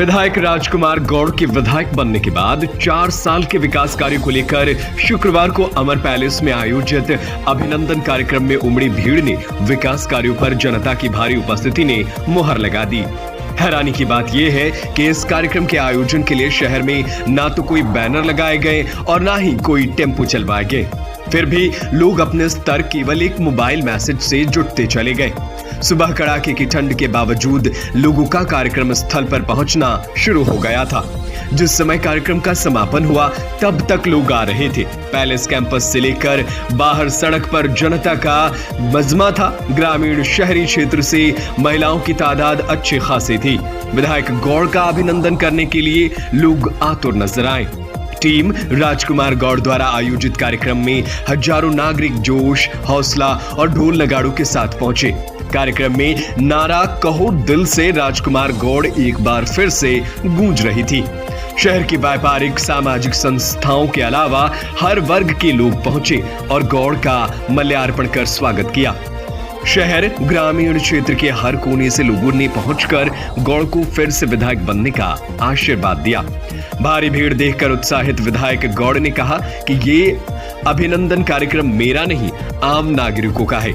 विधायक राजकुमार गौड़ के विधायक बनने के बाद 4 साल के विकास कार्यों को लेकर शुक्रवार को अमर पैलेस में आयोजित अभिनंदन कार्यक्रम में उमड़ी भीड़ ने विकास कार्यों पर जनता की भारी उपस्थिति ने मुहर लगा दी। हैरानी की बात यह है कि इस कार्यक्रम के आयोजन के लिए शहर में ना तो कोई बैनर लगाए गए और ना ही कोई टेम्पो चलवाए गए। फिर भी लोग अपने स्तर केवल एक मोबाइल मैसेज से जुटते चले गए। सुबह कड़ाके की ठंड के बावजूद लोगों का कार्यक्रम स्थल पर पहुंचना शुरू हो गया था। जिस समय कार्यक्रम का समापन हुआ तब तक लोग आ रहे थे। पैलेस कैंपस से लेकर बाहर सड़क पर जनता का मजमा था। ग्रामीण शहरी क्षेत्र से महिलाओं की तादाद अच्छी खासी थी। विधायक गौड़ का अभिनंदन करने के लिए लोग आतुर नजर आए। टीम राजकुमार गौड़ द्वारा आयोजित कार्यक्रम में हजारों नागरिक जोश, हौसला और ढोल नगाड़ों के साथ पहुंचे। कार्यक्रम में नारा कहो दिल से राजकुमार गौड़ एक बार फिर से गूंज रही थी। शहर की व्यापारिक सामाजिक संस्थाओं के अलावा हर वर्ग के लोग पहुंचे और गौड़ का माल्यार्पण कर स्वागत किया। शहर ग्रामीण क्षेत्र के हर कोने से लोगों ने पहुंचकर गौड़ को फिर से विधायक बनने का आशीर्वाद दिया। भारी भीड़ देखकर उत्साहित विधायक गौड़ ने कहा कि ये अभिनंदन कार्यक्रम मेरा नहीं, आम नागरिकों का है।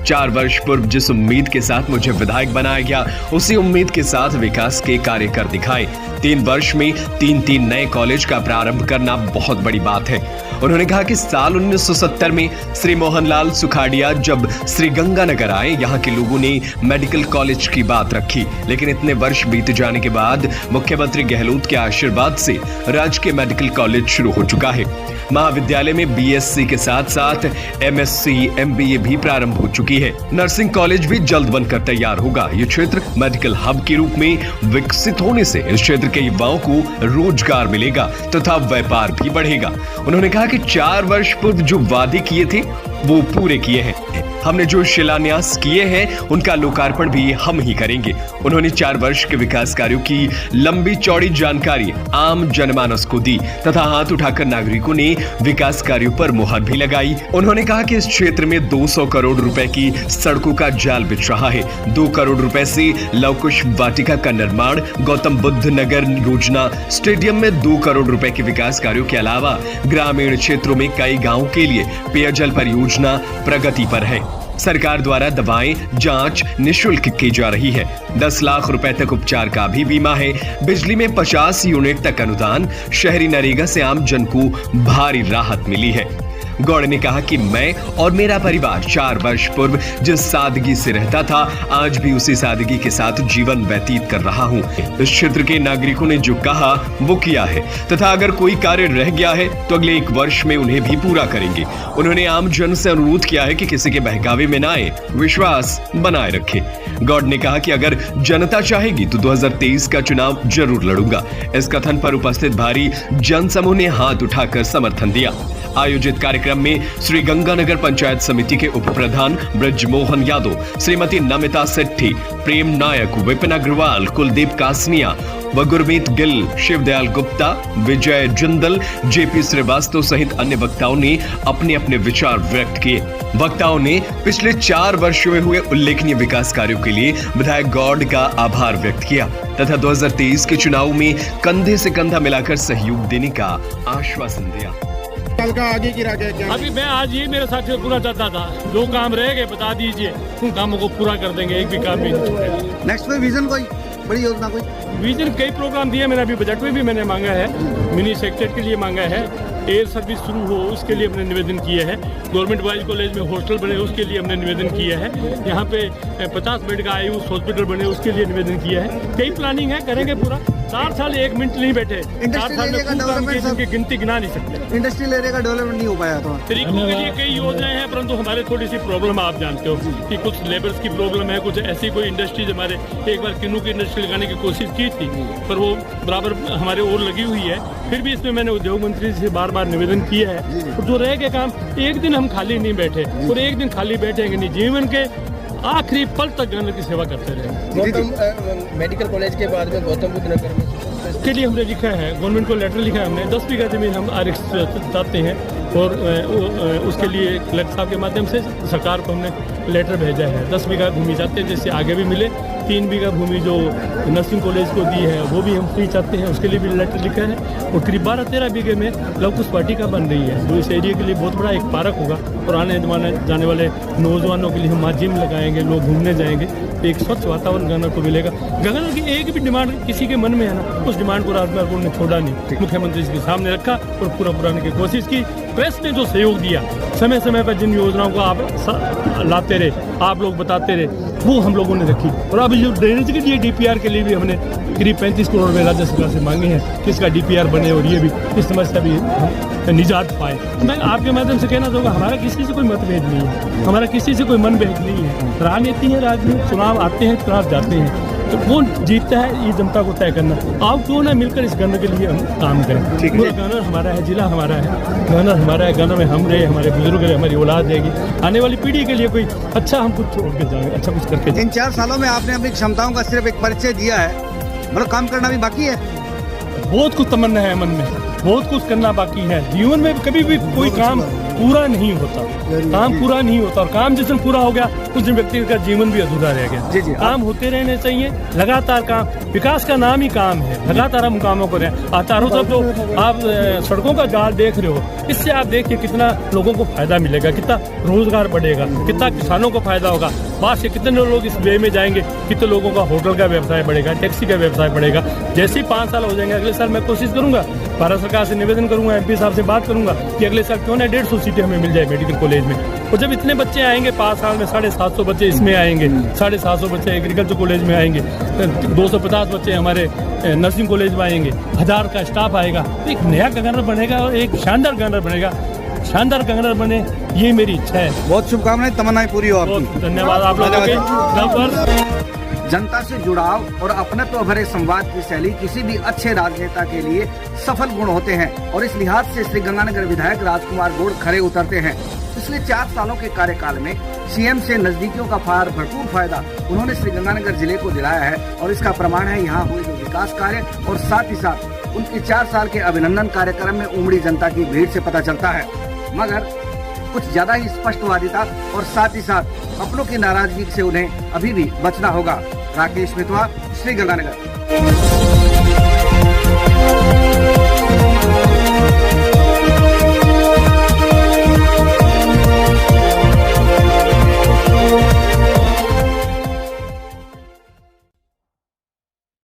4 वर्ष पूर्व जिस उम्मीद के साथ मुझे विधायक बनाया गया, उसी उम्मीद के साथ विकास के कार्य कर दिखाए। 3 वर्ष में 3 नए कॉलेज का प्रारंभ करना बहुत बड़ी बात है। उन्होंने कहा कि साल 1970 में श्री मोहनलाल सुखाड़िया जब श्री गंगानगर आए, यहाँ के लोगों ने मेडिकल कॉलेज की बात रखी, लेकिन इतने वर्ष बीत जाने के बाद मुख्यमंत्री गहलोत के आशीर्वाद से राजकीय मेडिकल कॉलेज शुरू हो चुका है। महाविद्यालय में बीएससी के साथ साथ एमएससी, एमबीए भी प्रारंभ हो चुकी है। नर्सिंग कॉलेज भी जल्द बनकर तैयार होगा। ये क्षेत्र मेडिकल हब के रूप में विकसित होने से इस क्षेत्र के युवाओं को रोजगार मिलेगा तथा व्यापार भी बढ़ेगा। उन्होंने कहा कि 4 वर्ष पूर्व जो वादे किए थे वो पूरे किए हैं। हमने जो शिलान्यास किए हैं उनका लोकार्पण भी हम ही करेंगे। उन्होंने 4 वर्ष के विकास कार्यों की लंबी चौड़ी जानकारी आम जनमानस को दी तथा हाथ उठाकर नागरिकों ने विकास कार्यों पर मुहर भी लगाई। उन्होंने कहा कि इस क्षेत्र में 200 करोड़ रुपए की सड़कों का जाल बिछ रहा है। 2 करोड़ रुपए से लवकुश वाटिका का निर्माण, गौतम बुद्ध नगर योजना, स्टेडियम में 2 करोड़ रुपए के विकास कार्यों के अलावा ग्रामीण क्षेत्रों में कई गाँव के लिए पेयजल परियोजना प्रगति पर है। सरकार द्वारा दवाएं जांच निःशुल्क की जा रही है। 10 लाख रुपए तक उपचार का भी बीमा है। बिजली में 50 यूनिट तक अनुदान। शहरी नरेगा से आम जन को भारी राहत मिली है। गौड़ ने कहा कि मैं और मेरा परिवार 4 वर्ष पूर्व जिस सादगी से रहता था, आज भी उसी सादगी के साथ जीवन व्यतीत कर रहा हूं। इस क्षेत्र के नागरिकों ने जो कहा वो किया है तथा अगर कोई कार्य रह गया है तो अगले 1 वर्ष में उन्हें भी पूरा करेंगे। उन्होंने आम जन से अनुरोध किया है कि किसी के बहकावे में ना आए, विश्वास बनाए रखे। गौड़ ने कहा कि अगर जनता चाहेगी तो 2023 का चुनाव जरूर लड़ूंगा। इस कथन पर उपस्थित भारी जनसमूह ने हाथ उठाकर समर्थन दिया। आयोजित कार्यक्रम में श्री गंगानगर पंचायत समिति के उप प्रधान ब्रजमोहन यादव, श्रीमती नमिता सेट्ठी, प्रेम नायक, विपिन अग्रवाल, कुलदीप कासनिया व गुरमीत गिल, शिवदयाल गुप्ता, विजय जिंदल, जेपी श्रीवास्तव सहित अन्य वक्ताओं ने अपने अपने विचार व्यक्त किए। वक्ताओं ने पिछले 4 वर्षों में हुए उल्लेखनीय विकास कार्यों के लिए विधायक गौड़ का आभार व्यक्त किया तथा 2023 के चुनाव में कंधे से कंधा मिलाकर सहयोग देने का आश्वासन दिया। कल का आगे की राह क्या? अभी मैं आज ये मेरे साथ पूरा चाहता था, जो काम रह गए बता दीजिए, उन कामों को पूरा कर देंगे, एक भी काम भी नहीं छोड़ेगा। नेक्स्ट में विजन कोई बड़ी योजना कोई? विजन कई प्रोग्राम दिए मैंने, अभी बजट में भी मैंने मांगा है, मिनी सेक्रेटरी के लिए मांगा है, एयर सर्विस शुरू हो उसके लिए हमने निवेदन किया है, गवर्नमेंट बॉयज कॉलेज में हॉस्टल बने उसके लिए हमने निवेदन किया है, यहाँ पे 50 बेड का आयुष हॉस्पिटल बने उसके लिए निवेदन किया है। कई प्लानिंग है, करेंगे पूरा। 4 साल 1 मिनट नहीं बैठे, 4 साल में की गिनती गिना नहीं सकते। इंडस्ट्रियल एरिया का डेवलपमेंट नहीं हो पाया तो तरीकों के लिए कई योजनाएं हैं, परंतु हमारे थोड़ी सी प्रॉब्लम आप जानते हो कि कुछ लेबर्स की प्रॉब्लम है, कुछ ऐसी कोई इंडस्ट्रीज हमारे एक बार किन्नू की इंडस्ट्री लगाने की कोशिश की थी पर वो बराबर हमारे और लगी हुई है। फिर भी इसमें मैंने उद्योग मंत्री से बार बार निवेदन किया है और जो रह गए काम, एक दिन हम खाली नहीं बैठे और एक दिन खाली बैठेंगे नहीं, जीवन के आखिरी पल तक गण की सेवा करते रहे। गौतम मेडिकल कॉलेज के बाद में गौतम बुद्ध नगर में के लिए हमने लिखा है, गवर्नमेंट को लेटर लिखा है हमने, 10 बीघा जमीन हम आरक्षित चाहते हैं और उसके लिए कलेक्टर साहब के माध्यम से सरकार को हमने लेटर भेजा है। 10 बीघा भूमि चाहते हैं जिससे आगे भी मिले 3 बीघा भूमि जो नर्सिंग कॉलेज को दी है वो भी हम फ्री चाहते हैं, उसके लिए भी लेटर लिखा है। और करीब 12-13 बीघे में लव कुश वाटिका बन रही है जो इस एरिया के लिए बहुत बड़ा एक पार्क होगा। और आने जाने वाले नौजवानों के लिए हम वहाँ जिम लगाएंगे, लोग घूमने जाएंगे, एक स्वच्छ वातावरण गवर्नर को मिलेगा। गवर्नर की एक भी डिमांड किसी के मन में है ना, उस डिमांड को राजकुमार ने छोड़ा नहीं, मुख्यमंत्री जी के सामने रखा और पूरा कराने की कोशिश की। प्रेस ने जो सहयोग दिया, समय समय पर जिन योजनाओं को आप लाते रहे, आप लोग बताते रहे, वो हम लोगों ने रखी। और अब जो ड्रेनेज के लिए DPR के लिए भी हमने करीब 35 करोड़ रुपये राज्य सरकार से मांगे हैं कि इसका DPR बने और ये भी इस समस्या भी हम निजात पाए। मैं आपके माध्यम से कहना चाहूँगा, हमारा किसी से कोई मतभेद नहीं है, हमारा किसी से कोई मनभेद नहीं है। राजनीति है, राजनीति, चुनाव आते हैं, चुनाव जाते हैं, तो कौन जीतता है ये जनता को तय करना। आप क्यों ना मिलकर इस गवर्नर के लिए हम काम करें। पूरा गवर्नर हमारा है, जिला हमारा है, गवर्नर हमारा है, गवर्नर में हम रहे, हमारे बुजुर्ग रहे, हमारी औलाद रहेगी, आने वाली पीढ़ी के लिए कोई अच्छा हम कुछ छोड़ के जाएंगे, अच्छा कुछ करके जाएंगे। इन 4 सालों में आपने अपनी क्षमताओं का सिर्फ एक परिचय दिया है, मतलब काम करना भी बाकी है। बहुत कुछ तमन्ना है मन में, बहुत कुछ करना बाकी है। जीवन में कभी भी कोई काम पूरा नहीं होता, काम पूरा नहीं होता, और काम जिस दिन पूरा हो गया उस दिन व्यक्ति का जीवन भी अधूरा रह गया। जी जी, काम होते रहने चाहिए लगातार। काम, विकास का नाम ही काम है, लगातार हम कामों को रहे। चारों तरफ जो आप सड़कों का जाल देख रहे हो, इससे आप देखिए कितना लोगों को फायदा मिलेगा, कितना रोजगार बढ़ेगा, कितना किसानों को फायदा होगा। बाहर से कितने लोग इस वे में जाएंगे, कितने लोगों का होटल का व्यवसाय बढ़ेगा, टैक्सी का व्यवसाय बढ़ेगा। जैसे ही 5 साल हो जाएंगे, अगले साल मैं कोशिश करूंगा, भारत सरकार से निवेदन करूंगा, MP साहब से बात करूंगा कि अगले साल क्यों ना 150 सीटें हमें मिल जाए मेडिकल कॉलेज में। और जब इतने बच्चे आएंगे 5 साल में, 750 बच्चे इसमें आएंगे, 750 बच्चे एग्रीकल्चर कॉलेज में आएंगे, 250 बच्चे हमारे नर्सिंग कॉलेज में आएंगे, 1000 का स्टाफ आएगा, तो एक नया गवर्नर बनेगा और एक शानदार गवर्नर बनेगा, शानदार गवर्नर बने, ये मेरी इच्छा है। बहुत शुभकामनाएं, तमन्नाएं पूरी हो आपकी। बहुत धन्यवाद आप लोगों के। जनता से जुड़ाव और अपनत्व भरे संवाद की शैली किसी भी अच्छे राजनेता के लिए सफल गुण होते हैं और इस लिहाज से श्रीगंगानगर विधायक राजकुमार गौड़ खरे उतरते हैं। पिछले 4 सालों के कार्यकाल में CM से नजदीकियों का भरपूर फायदा उन्होंने श्रीगंगानगर जिले को दिलाया है और इसका प्रमाण है यहाँ हुए जो विकास कार्य और साथ ही साथ उनके 4 साल के अभिनंदन कार्यक्रम में उमड़ी जनता की भीड़ से पता चलता है। मगर कुछ ज्यादा ही स्पष्टवादिता और साथ ही साथ अपनों की नाराजगी से उन्हें अभी भी बचना होगा। राकेश मितवा, श्रीगंगानगर।